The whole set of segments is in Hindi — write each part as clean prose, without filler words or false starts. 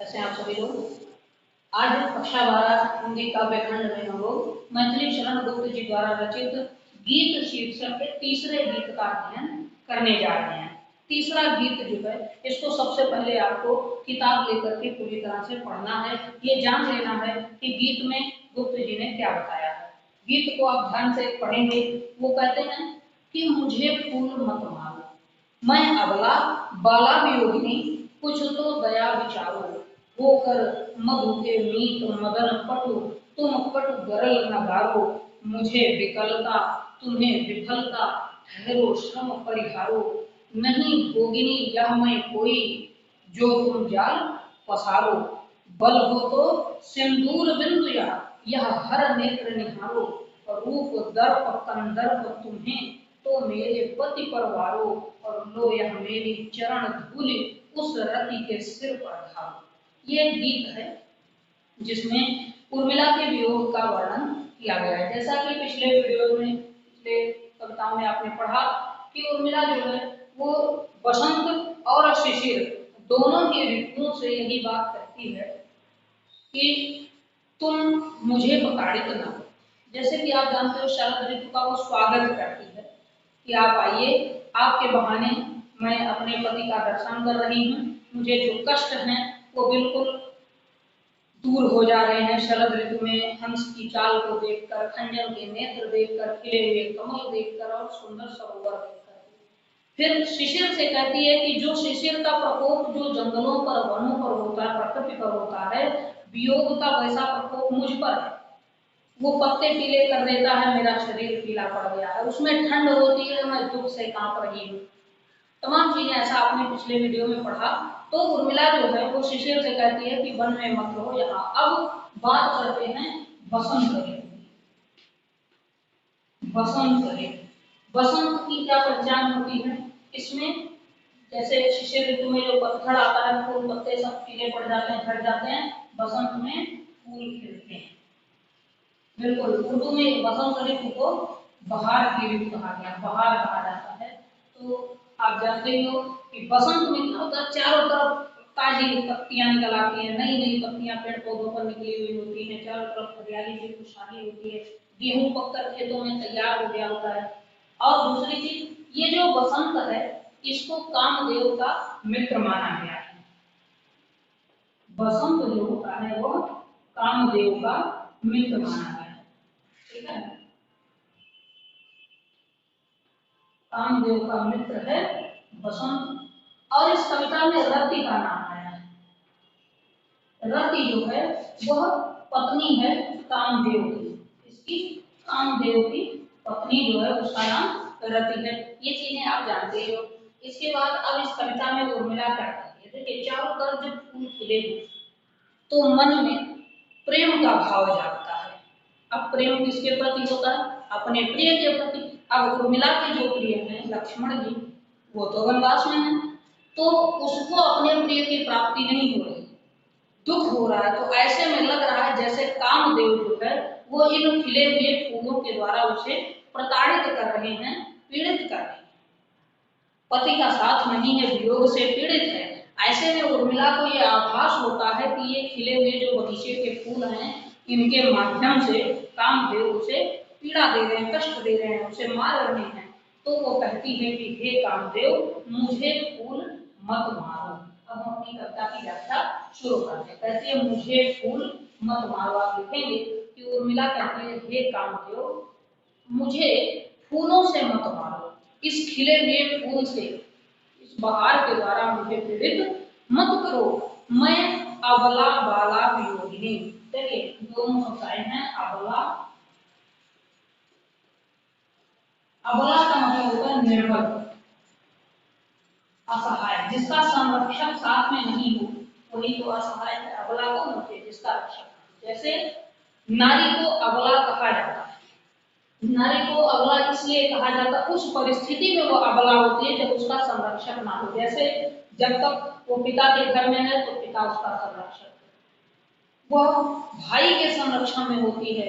कैसे हैं आप सभी लोग। आज कक्षा 12 हिंदी काव्य खंड में हम लोग मैथिली शरण गुप्त जी द्वारा रचित गीत शीर्षक के तीसरे गीत का अध्ययन करने जा रहे हैं। तीसरा गीत जो है इसको सबसे पहले आपको किताब लेकर के पूरी तरह से पढ़ना है, ये जान लेना है कि गीत में गुप्त जी ने क्या बताया है। गीत को आप ध्यान से पढ़ेंगे। वो कहते हैं कि मुझे फूल मत मारो, मैं अबला बाला वियोगिनी, कुछ तो दया विचारो, होकर मधु के मीत मदन पटु, तुम पटु गरल नगारो, मुझे विकलता तुम्हें विफलता, ठहरो श्रम परिहारो, नहीं भोगिनी यह मैं कोई, जो तुम जाल पसारो, बल हो तो सिंदूर बिंदु यह हर नेत्र निहारो, रूप दर्प कंदर्प तुम्हें तो मेरे पति परवारो, और लो यह मेरी चरण धूलि उस रति के सिर पर ढालो। ये गीत है जिसमें उर्मिला के वियोग का वर्णन किया गया है। जैसा कि पिछले वीडियो में, पिछले कविताओं में आपने पढ़ा कि उर्मिला जो है वो बसंत और शिशिर दोनों ही ऋतुओं से यही बात कहती है कि तुम मुझे प्रताड़ित न करो। जैसे कि आप जानते हो शरद ऋतु का वो स्वागत करती है कि आप आइए, आपके बहाने मैं अपने पति का दर्शन कर रही हूँ, मुझे जो कष्ट हैं वो बिल्कुल दूर हो जा रहे हैं। शरद ऋतु में हंस की चाल को देखकर, खंजन के नेत्र देखकर, खिले हुए कमल देखकर और सुंदर सरोवर देखकर। फिर शिशिर से कहती है कि जो शिशिर का प्रकोप जो जंगलों पर, वनों पर होता है, प्रकृति पर होता है, वियोग का वैसा प्रकोप मुझ पर है। वो पत्ते पीले कर देता है, मेरा शरीर पीला पड़ गया है, उसमें ठंड होती है, मैं दुख से कांप रही हूँ। तमाम चीजें ऐसा आपने पिछले वीडियो में पढ़ा। तो उर्मिला जो है वो शिशिर से कहती है कि वन में मत रहो यहाँ। अब बात करते हैं बसंत ऋतु की। बसंत ऋतु, बसंत की क्या पहचान होती है इसमें? जैसे शिशिर ऋतु में जो पतझड़ आता है, फूल पत्ते सब पीले पड़ जाते हैं, झड़ जाते हैं, बसंत में फूल खिलते हैं। बिल्कुल, उर्दू में बसंत ऋतु को बहार की ऋतु कहा गया, बहार कहा जाता है। तो आप जानते ही हो कि बसंत में क्या होता है, चारों तरफ ताजी पत्तियां निकल आती हैं, नई नई पत्तियां पेड़ पौधों पर निकली हुई होती हैं, चारों तरफ हरियाली की खुशहाली होती है, गेहूं पककर खेतों में तैयार हो गया होता है। और दूसरी चीज, ये जो बसंत है इसको कामदेव का मित्र माना गया है। बसंत जो होता है वो कामदेव का मित्र माना गया है। ठीक है, कामदेव का मित्र है बसंत। और इस कविता में रति का नाम आया है। रति जो है वह पत्नी है कामदेव की। इसकी कामदेव की पत्नी जो है उसका नाम रति है। ये चीजें आप जानते हो। इसके बाद अब इस कविता में उर्मिला क्या कहती है, देखिए चारों तरफ जब फूल खिले तो मन में प्रेम का भाव जागता है। अब प्रेम किसके प्रति होता है? अपने प्रिय के प्रति। अब उर्मिला के जो प्रिय हैं लक्ष्मण जी, वो तो वनवास में हैं, तो उसको अपने प्रिय की प्राप्ति नहीं हो रही, दुख हो रहा है। तो ऐसे में लग रहा है जैसे कामदेव जो है वो इन खिले हुए फूलों के द्वारा उसे प्रताड़ित कर रहे हैं, पीड़ित कर रहे हैं। पति का साथ नहीं है, वियोग से पीड़ित है। ऐसे में उर्मिला को यह आभास होता है कि ये खिले हुए जो बगीचे के फूल हैं, इनके माध्यम से कामदेव उसे पीड़ा दे रहे हैं, कष्ट दे रहे हैं, उसे मार रहे हैं। तो वो कहती है कि हे कामदेव, मुझे फूल मत मारो। अब हम अपनी कविता की व्याख्या शुरू करते हैं। कहती है मुझे फूल मत मारो। आप लिखेंगे कि उर्मिला कहती है हे कामदेव, मुझे फूलों से मत मारो, इस खिले हुए फूल से, इस बहार के द्वारा मुझे पीड़ित मत करो। मैं अबला बाला वियोगिनी। देखिए दोनों होताएं हैं, अबला, अबला का मतलब होता है निर्बल, असहाय, जिसका संरक्षक साथ में नहीं हो वही तो असहाय है। अबला कौन होती है? जिसका रक्षक। जैसे नारी को अबला कहा जाता है। नारी को अबला इसलिए कहा जाता है, उस परिस्थिति में वो अबला होती है जब उसका संरक्षक ना हो। जैसे जब तक वो पिता के घर में है तो पिता उसका संरक्षक है, वह भाई के संरक्षण में होती है,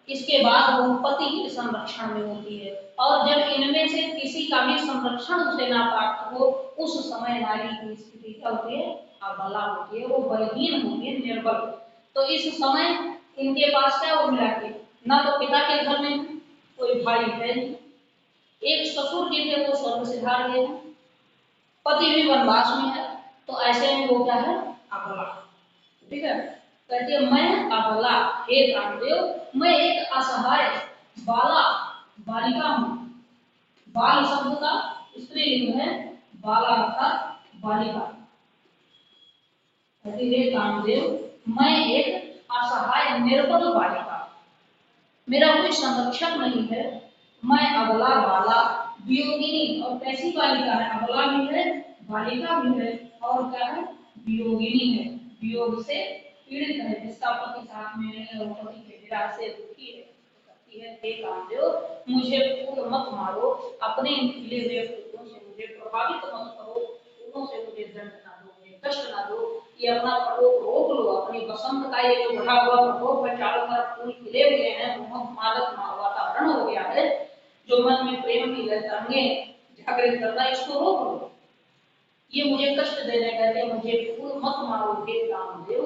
इसके बाद वो पति के संरक्षण में होती है। और जब इनमें से किसी का भी संरक्षण उसे ना प्राप्त हो, उस समय नारी की स्थिति क्या होती है? अबला होती है, वो बलहीन होती है, निर्बल। तो इस समय इनके पास क्या हो मिला के, ना तो पिता के घर में कोई भाई है, एक ससुर जी थे वो स्वर्ग से हार गए, पति भी वनवास में है, तो ऐसे में वो क्या है, अबला। ठीक है, कहती है मैं अबला, हे कामदेव मैं एक असहाय बाला बालिका हूँ। बाल शब्द का स्त्रीलिंग है, बाला अर्थात बालिका। कहती हे कामदेव मैं एक असहाय निर्बल बालिका, मेरा कोई संरक्षक नहीं है, मैं अबला बाला वियोगिनी। और कैसी बालिका है, अबला भी है, बालिका भी है, और क्या है, वियोगिनी है, वियोग से पीड़ित है, जिसका पति साथ में नहीं है, वो पति के विरह से दुखी है। कहती है हे कामदेव मुझे फूल मत मारो, अपने इन खिले हुए फूलों से मुझे प्रभावित मत करो, फूलों से मुझे दंड ना दो, मुझे कष्ट ना दो, ये अपना प्रकोप रोक लो, अपनी बसंत का ये जो बढ़ा हुआ प्रकोप है, चारों तरफ फूल खिले हुए हैं, मोह मादक वातावरण हो गया है, जो मन में प्रेम की तरंगें जागृत करता है, इसको रोक लो, ये मुझे कष्ट दे रहे, कहते मुझे फूल मत मारो हे कामदेव,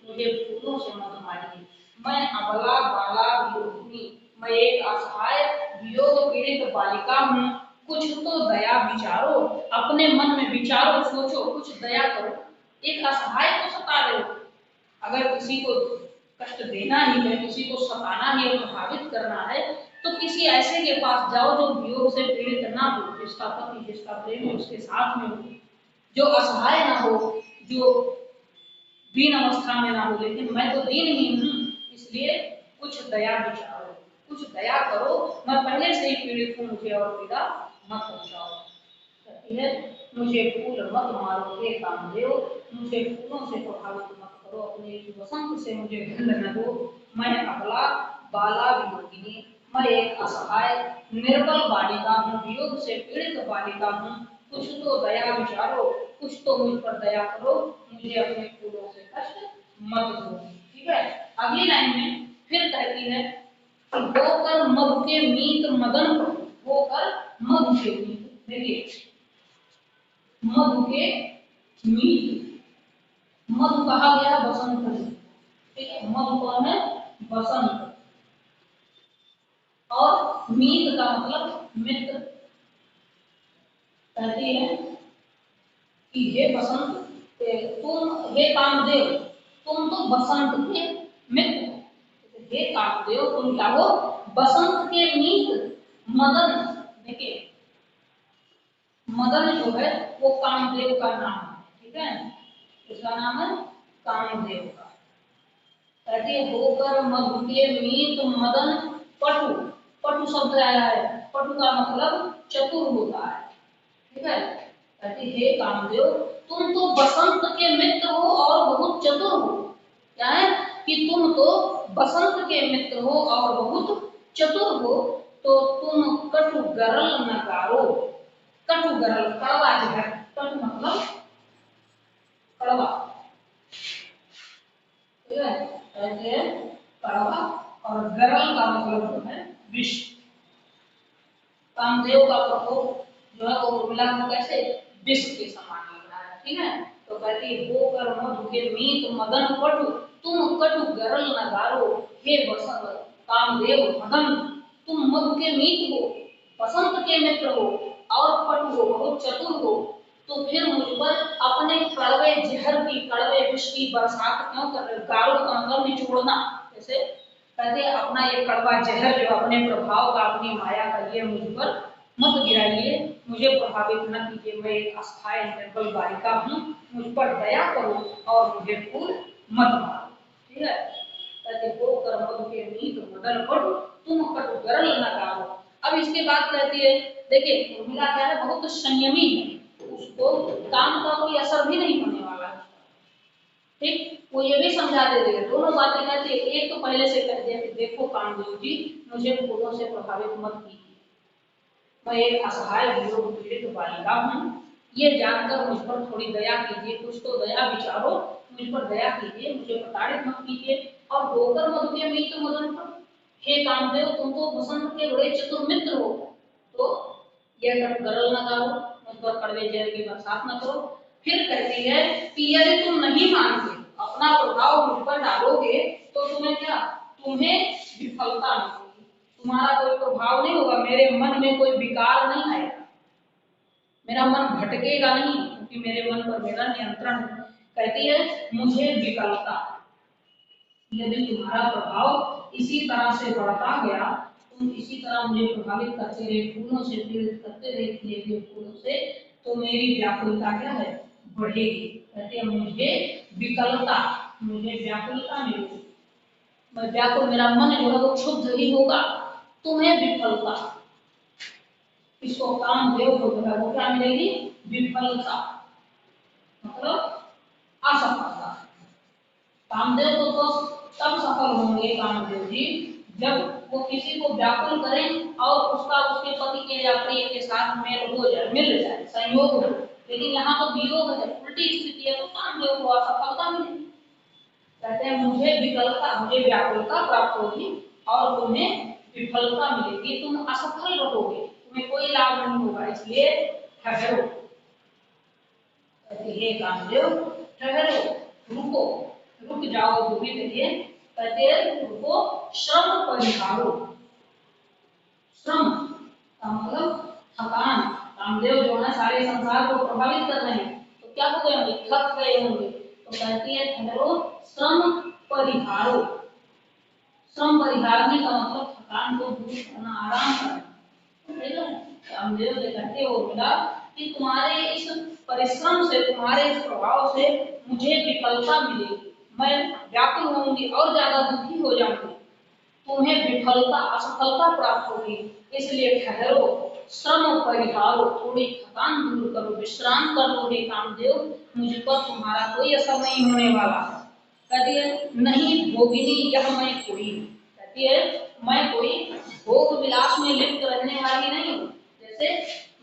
मुझे फूलों से मत मारिए, मैं अबला बाला वियोगिनी, मैं एक असहाय वियोग पीड़ित बालिका हूँ, कुछ तो दया विचारो, अपने मन में विचारो, सोचो, कुछ दया करो। एक असहाय को सता रहे हो, अगर किसी को कष्ट देना ही है, किसी को सताना ही है, प्रभावित करना है, तो किसी ऐसे के पास जाओ जो वियोग से पीड़ित ना हो, जिसका पति जिसका प्रेमी उसके साथ में हो, जो असहाय ना हो, जो दीन अवस्था में ना हो। लेकिन मैं तो दीनहीन हूँ, इसलिए कुछ दया विचारो, कुछ दया करो, मैं पहले से ही पीड़ित हूँ, मुझे और पीड़ा मत पहुंचाओ। कहती है मुझे फूल मत मारो हे कामदेव, मुझे फूलों से प्रभावित मत करो, अपने वसंत से मुझे दंड न दो, मैं अबला बाला वियोगिनी, मैं एक असहाय निर्बल बालिका हूँ, वियोग से पीड़ित बालिका हूँ, कुछ तो दया विचारो, कुछ तो मुझ पर दया करो, मुझे अपने फूलों से कष्ट मत दो। ठीक है, अगली लाइन में फिर कहती है कि होकर मधु के मीत मदन, होकर मधु के मीत, देखिए मधु के मीत, मधु कहा गया बसंत से, ठीक है, मधु कौन है, बसंत, और मीत का मतलब मित्र। कहती है कि हे बसंत, तुम हे कामदेव तुम तो बसंत के मित्र हो, हे कामदेव तुम क्या हो, बसंत के मीत मदन। देखिए मदन जो है वो कामदेव का नाम है, ठीक है, इसका नाम है कामदेव का। कहती है होकर मधु के मीत मदन पटु, पटु शब्द आया है, पटु का मतलब चतुर होता है, ठीक है। कहती हे कामदेव तुम तो बसंत के मित्र हो और बहुत चतुर हो, क्या है कि तुम तो बसंत के मित्र हो और बहुत चतुर हो, तो तुम कटु गरल नगारो, कटु गरल कड़वा जहर, कटु मतलब कड़वा, ठीक है, कहते हैं कड़वा, और गरल का मतलब जो है विष। कामदेव का प्रकोप जो है वो उर्मिला को कैसे विष के समान लग रहा है, ठीक है। तो कहती होकर मधु के मीत मदन पटु, तुम कटु गरल नगारो, हे बसंत कामदेव मदन, तुम मधु के मीत हो, बसंत के मित्र हो, और पटु हो, बहुत चतुर हो, तो फिर मुझ पर अपने कड़वे जहर की, कड़वे विष की बरसात क्यों कर रहे हो। गारो का मतलब निचोड़ना, जैसे कहते अपना ये कड़वा जहर जो अपने प्रभाव का, अपनी माया का, ये मुझ पर मत गिराइए, मुझे प्रभावित न कीजिए, मैं एक अस्थायी निर्बल बालिका हूँ, मुझ पर दया करो और मुझे फूल मत मारो, ठीक है। कहते होकर मधु के मीत मदन पटु, तुम कटु गरल न गारो। अब इसके बाद कहती है, देखिए उर्मिला क्या है, बहुत संयमी है, उसको काम का कोई असर भी नहीं होने वाला है, ठीक। वो ये भी समझा दे रही है, दोनों बातें कहती है, एक तो पहले से कह दिया कि देखो कामदेव जी मुझे फूलों से प्रभावित मत कीजिए, मैं एक असहाय वियोग पीड़ित बालिका हूँ, ये जानकर मुझ पर थोड़ी दया कीजिए, कुछ तो दया विचारो, मुझ पर दया कीजिए, मुझे प्रताड़ित मत कीजिए। और होकर मधु के मीत मदन पर, हे कामदेव तुम तो बसंत के बड़े चतुर मित्र हो, तो यह गरल न करो, मुझ पर कड़वे जहर की बरसात न करो, फिर कहती है कि यदि तुम नहीं मानते, अपना प्रभाव मुझ पर डालोगे, तो तुम्हें क्या, तुम्हें विफलता मिलेगी, तुम्हारा कोई प्रभाव नहीं होगा, मेरे मन में कोई विकार नहीं आएगा, मेरा मन भटकेगा नहीं, क्योंकि मेरे मन पर मेरा नियंत्रण है। कहती है मुझे विकलता, यदि तुम्हारा प्रभाव इसी तरह से बढ़ता गया, तुम इसी तरह मुझे प्रभावित करते रहे, फूलों से प्रेरित करते रहे, खिले हुए फूलों से, तो मेरी व्याकुलता क्या है, बढ़ेगी। कहते हैं मुझे विकलता, मुझे व्याकुलता मिलेगी, मैं व्याकुल, मेरा मन जो है वो क्षुब्ध ही होगा, तुम्हें विफलता, इसको कामदेव को जो है वो क्या मिलेगी, विफलता, मतलब असफलता। कामदेव तो तब सफल होंगे कामदेव जी, जब वो किसी को व्याकुल करें और उसका उसके पति के या प्रिय के साथ मेल हो जाए, मिल जाए, संयोग हो। लेकिन यहाँ तो वियोग है, उल्टी स्थिति है, तो कामदेव को असफलता मिलेगी। कहते हैं मुझे विकलता, मुझे व्याकुलता प्राप्त होगी और तुम्हें विफलता मिलेगी, तुम असफल रहोगे, तुम्हें कोई लाभ नहीं होगा, इसलिए ठहरो। कहते हे कामदेव ठहरो, रुको, रुक जाओ थोड़ी देर। कहते रुको, श्रम परिहारो, श्रम का मतलब थकान, कामदेव जो है सारे संसार को प्रभावित कर रहे हैं, तो क्या हो गए होंगे, थक गए होंगे, तो कहती है ठहरो, श्रम परिहारो, श्रम परिहारने का मतलब थकान को दूर करना, आराम करना। कामदेव से कहते हो मिला कि तुम्हारे इस परिश्रम से, तुम्हारे इस प्रभाव से मुझे विफलता मिलेगी, मैं व्याकुल होंगी और ज्यादा दुखी हो जाऊंगी, तुम्हें विफलता, असफलता प्राप्त होगी, इसलिए ठहरो, श्रम परिहारो, थोड़ी थकान दूर करो, विश्राम कर लो हे कामदेव, मुझ पर तुम्हारा कोई असर नहीं होने वाला। कहती है नहीं भोगिनी यह मैं कोई, कहती है मैं कोई भोग विलास में लिप्त रहने वाली नहीं हूँ। जैसे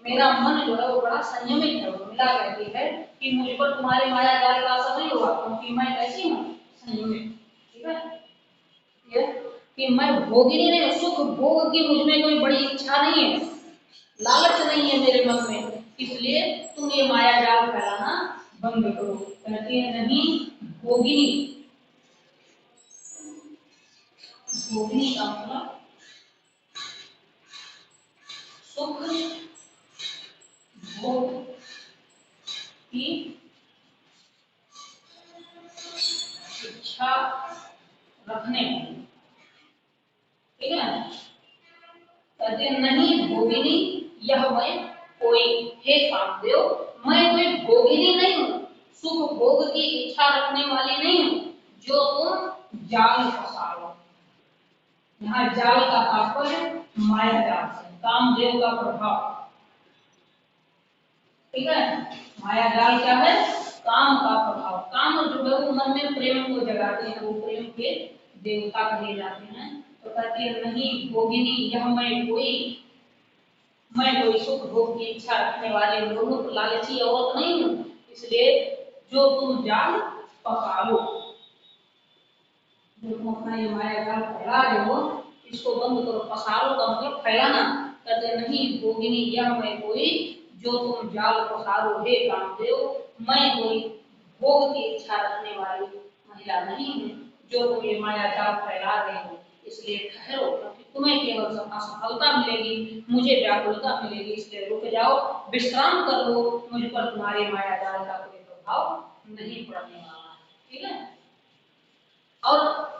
मेरा मन जो है वो बड़ा संयमित है, मिला कहती है कि मुझ पर तुम्हारे माया जाल का असर नहीं होगा, क्योंकि मैं कैसी हूँ, संयमित। ठीक है, ये कि मैं भोगिनी नहीं, सुख भोग की मुझ में कोई बड़ी इच्छा नहीं है, लालच नहीं है मेरे मन में, इसलिए तुम ये माया जाल फैलाना बंद करो। कहती है नहीं भोगिनी, भोगिनी का मतलब सुख भोग की इच्छा रखने वाली। ठीक है, कहते नहीं भोगिनी यह मैं कोई, हे कामदेव मैं कोई भोगिनी नहीं हूँ, सुख भोग की इच्छा रखने वाली नहीं हूँ, जो तुम जाल फसाओ। यहाँ जाल का तात्पर्य माया जाल से, कामदेव का प्रभाव। ठीक है, माया जाल क्या है, काम का प्रभाव, काम जो है वो मन में प्रेम को जगाते हैं, वो प्रेम के देवता कहे जाते हैं। तो कहती है नहीं भोगिनी यह मैं कोई सुख भोग की इच्छा रखने वाले लोगों को लालची औरत नहीं हूँ, इसलिए जो तुम जाल पका लो, जो तुम अपना ये माया जाल फैला रहे हो इसको बंद करो, पसारो का मतलब फैलाना। कहते नहीं भोगिनी यह मैं कोई, जो तुम जाल पसारो हे कामदेव, मैं कोई भोग की इच्छा रखने वाली महिला नहीं हूँ, जो तुम ये माया जाल फैला रहे हो, इसलिए ठहरो, क्योंकि तुम्हें केवल असफलता मिलेगी, मुझे व्याकुलता मिलेगी, इसलिए रुक जाओ, विश्राम कर लो, मुझ पर तुम्हारे माया जाल का कोई प्रभाव नहीं पड़ने वाला है। ठीक है, और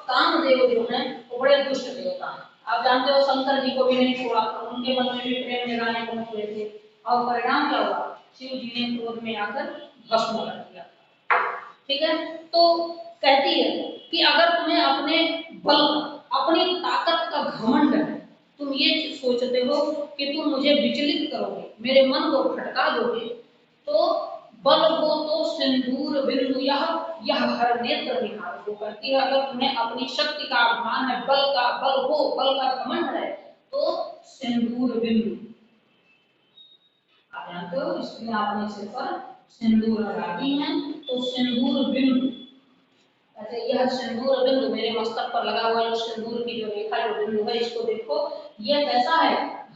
कामदेव जो है वो बड़े दुष्ट देवता हैं, आप जानते हो शंकर जी को भी नहीं छोड़ा, तो उनके मन में भी प्रेम जगाने को हुए थे, और परिणाम क्या हुआ, शिव जी ने क्रोध में आकर भस्म कर दिया। ठीक है, तो कहती है कि अगर तुम्हें अपने बल, अपनी ताकत का घमंड है, तुम ये सोचते हो कि तुम मुझे विचलित करोगे, मेरे मन को भटका दोगे, तो बल हो तो सिंदूर बिंदु यह हर नेत्र निहार को। कहती है अगर तुम्हें अपनी शक्ति का अभिमान है, बल का बल हो, बल का घमंड है, तो सिंदूर बिंदु, आप जानते हो इसमें अपने सिर पर सिंदूर लगाती हैं, तो सिंदूर बिंदु, अच्छा यह सिंदूर बिंदु मेरे मस्तक पर लगा हुआ जो सिंदूर की जो रेखा जो बिंदु है, इसको देखो यह कैसा है,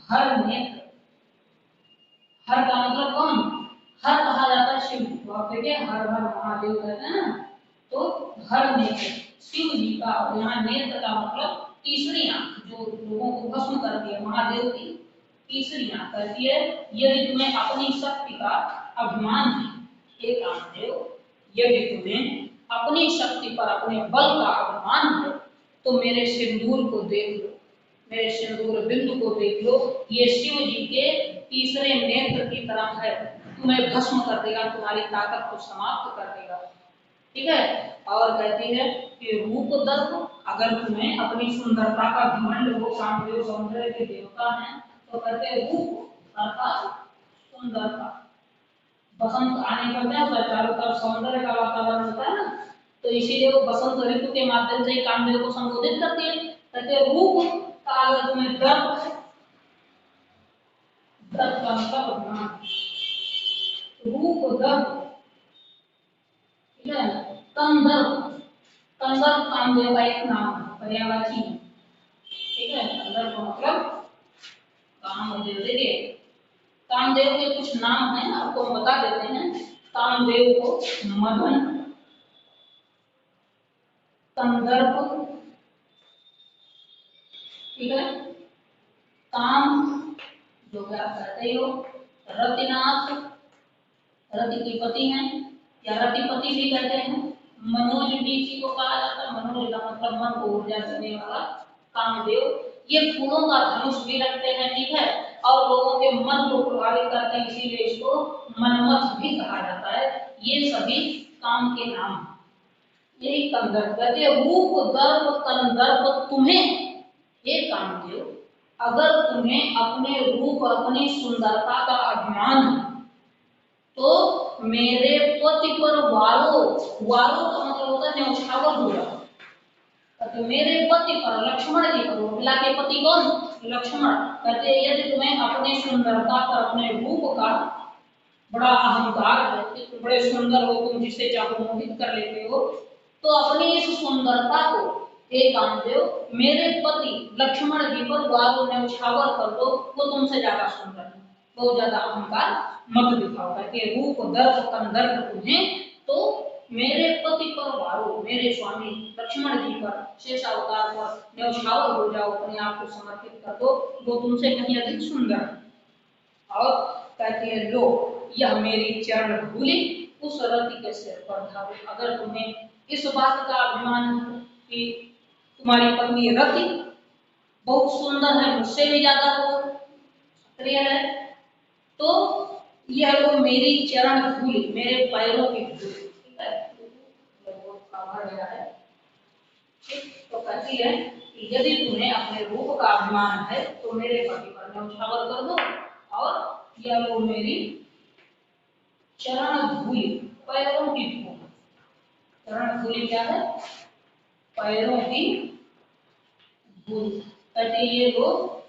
हर नेत्र, हर का मतलब कौन, हर कहा जाता है शिव को। आप देखिए हर हर महादेव कहते हैं ना, तो हर नेत्र शिव जी का। और यहाँ नेत्र का मतलब तीसरी आंख, जो लोगों को भस्म करती है, महादेव की तीसरी आंख कहती है। यदि तुम्हें अपनी शक्ति का अभिमान है, हे कामदेव, यदि तुम्हें अपनी शक्ति पर अपने बल का अभिमान है, तो मेरे सिंदूर को देख लो, मेरे सिंदूर बिंदु को देख लो। ये शिव जी के तीसरे नेत्र की तरह है, तुम्हें भस्म कर देगा, तुम्हारी ताकत को समाप्त कर देगा। ठीक है। और कहती है कि रूप दर्प, अगर तुम्हें अपनी सुंदरता का घमंड हो, कामदेव सौंदर्य के देवता हैं, तो कहते हैं रूप अर्थात सुंदरता। बसंत आने पर क्या होता है, चारों तरफ सौंदर्य का वातावरण होता है ना, तो इसीलिए वो बसंत ऋतु के माध्यम से कामदेव को संबोधित करती है। कहते हैं रूप का अगर तुम्हें दर्प है, दर्प का मतलब अभिमान, रूप दर्प, ठीक है। कंदर्प, कंदर्प कामदेव का एक नाम है, पर्यायवाची, ठीक है। कंदर्प का मतलब कामदेव। देखिए कामदेव के कुछ नाम हैं, आपको हम बता देते हैं। कामदेव को मदन, कंदर्प, ठीक है, काम, जो कि आप कहते ही हो, रतिनाथ, रति की पति हैं या रतिपति भी कहते हैं। मनोज भी इसी को कहा जाता है, मनोज का मतलब मन को ऊर्जा देने वाला कामदेव। ये फूलों का धनुष भी रखते हैं, ठीक है, और लोगों के मन को प्रभावित करते हैं, इसीलिए इसको मनमथ भी कहा जाता है। ये सभी काम के नाम हैं। यही कंदर्प कहते हैं। रूप दर्प कंदर्प तुम्हें, हे कामदेव, अगर तुम्हें अपने रूप अपनी सुंदरता का अभिमान है, तो मेरे पति पर वारो, वारो का मतलब होता है न्यौछावर हो जाओ। तो मेरे पति पर, लक्ष्मण जी पर, मिला के पति कौन, लक्ष्मण, कहते हैं यदि तुम्हें अपनी सुंदरता पर, अपने रूप का बड़ा अहंकार है कि तुम बड़े सुंदर हो, तुम जिसे चाहो मोहित कर लेते हो, तो अपनी इस सुंदरता को हे कामदेव मेरे पति लक्ष्मण जी पर वारो न्यौछावर कर दो, वो तुमसे ज्यादा सुंदर है, बहुत ज्यादा अहंकार मत दिखाओ। कहते रूप दर्प कंदर्प तुम्हें, तो मेरे पति पर वारो, मेरे स्वामी लक्ष्मण जी पर, शेषावतार पर न्यौछावर हो जाओ, अपने आप को समर्पित कर दो, वो तुमसे कहीं अधिक सुंदर है। और कहती है लो यह मेरी चरण धूलि उस रति के सिर पर धारो। अगर तुम्हें इस बात का अभिमान है कि तुम्हारी पत्नी रति बहुत सुंदर है, मुझसे भी ज्यादा वो प्रिय है, तो यह लो मेरी चरण धूलि, मेरे पैरों की धूल, ठीक है, है। तो कहती है कि यदि तुम्हें अपने रूप का अभिमान है, तो मेरे पति पर न्यौछावर कर दो, और यह लो मेरी चरण धूलि, पैरों की धूल। चरण धूलि क्या है, पैरों की धूल। कहते ये लो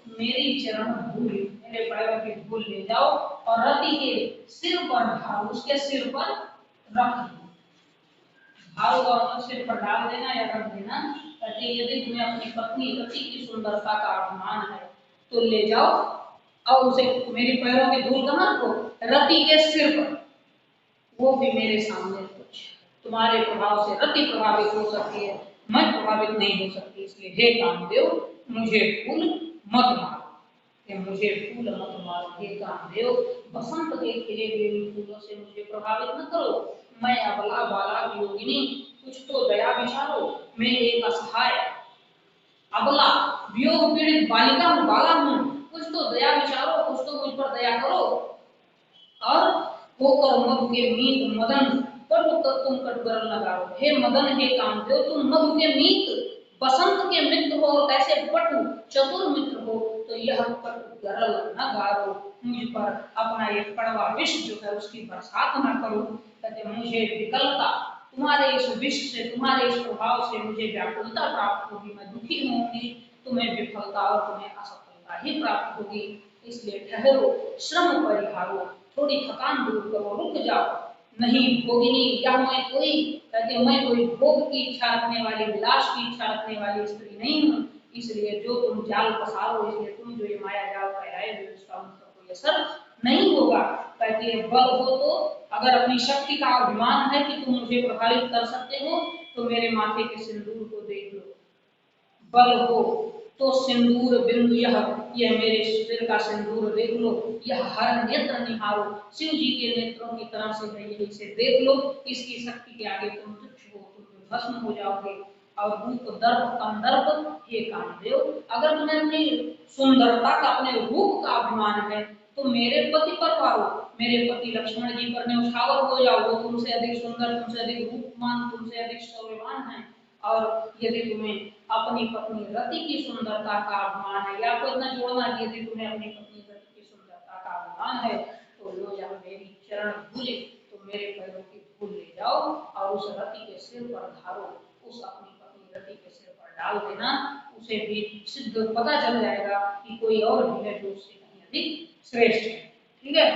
मेरी चरण धूलि, मेरे पैरों की धूल ले जाओ, और रति के सिर पर ढाल, उसके सिर पर रख दो। ढाल और सिर पर डाल देना या रख देना। कहते यदि तुम्हें अपनी पत्नी रति की सुंदरता का अभिमान है, तो ले जाओ और उसे, मेरी पैरों की धूल कहाँ रखो, रति के सिर पर, वो भी मेरे सामने कुछ। तुम्हारे प्रभाव से रति प्रभावित हो सकती है, मैं प्रभावित नहीं हो सकती, इसलिए हे कामदेव मुझे फूल मत मारो, कि मुझे फूल मत मारो। हे कामदेव बसंत के खिले हुए फूलों से मुझे प्रभावित न करो, मैं अबला बाला योगिनी, कुछ तो दया विचारो, मैं एक असहाय अबला वियोग पीड़ित बालिका हूँ, बाला हूँ, कुछ तो दया विचारो, कुछ तो मुझ पर दया करो। और होकर मधु के मीत मदन पटु कर तुम कटुगरल लगाओ। हे मदन हे कामदेव, तुम मधु के मीत बसंत के मित्र हो, और कैसे पटु चतुर मित्र हो, तो यह कटुगरल न गारो, मुझ पर अपना ये कड़वा विष जो है उसकी बरसात न करो। कहते मुझे विकलता, तुम्हारे इस विष से, तुम्हारे इस प्रभाव से मुझे व्याकुलता प्राप्त होगी, मैं दुखी होंगी, तुम्हें विफलता और तुम्हें असफलता ही प्राप्त होगी, इसलिए ठहरो, श्रम परिहारो, थोड़ी थकान दूर करो, रुक जाओ। नहीं भोगिनी, या मैं कोई, कहते मैं कोई भोग की इच्छा रखने वाली, विलास की इच्छा रखने वाली स्त्री नहीं हूँ, इसलिए जो तुम जाल पसारो, इसलिए तुम जो ये माया जाल फैलाए हुए उसका मुझ पर कोई असर नहीं होगा। ताकि बल हो तो अगर अपनी शक्ति का अभिमान है कि तुम मुझे प्रभावित कर सकते हो तो मेरे माथे के सिंदूर को देख लो। बल हो तो सिंदूर बिंदु यह मेरे सिर का सिंदूर देख लो, यह हर नेत्र निहारो, शिव जी के नेत्रों की तरह से है, यही से देख लो। इसकी शक्ति के आगे तुम तुच्छ हो, तुम भस्म हो जाओगे। और रूप दर्प कंदर्प हे कामदेव, अगर तुम्हें अपनी सुंदरता का, अपने रूप का अभिमान है तो मेरे पति पर पारो, मेरे पति लक्ष्मण जी पर न्यौछावर हो जाओ। वो तुमसे अधिक सुंदर, तुमसे अधिक रूपमान, तुमसे अधिक शौर्यवान है। और यदि तुम्हें अपनी पत्नी रति की सुंदरता का अभिमान है, या आपको इतना जोड़ना है, यदि तुम्हें अपनी पत्नी रति की सुंदरता का अभिमान है तो लो जाओ मेरी चरण धूलि, तो मेरे पैरों की धूल ले जाओ और उस रति के सिर पर धारो, उस अपनी पत्नी रति के सिर पर डाल देना। उसे भी सिद्ध पता चल जाएगा कि कोई और भी है जो उससे कहीं अधिक श्रेष्ठ है। ठीक है,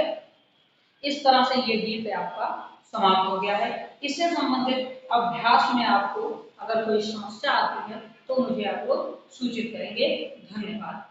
इस तरह से ये गीत आपका समाप्त हो गया है। इससे संबंधित अभ्यास में आपको अगर कोई समस्या आती है तो मुझे आप लोग सूचित करेंगे। धन्यवाद।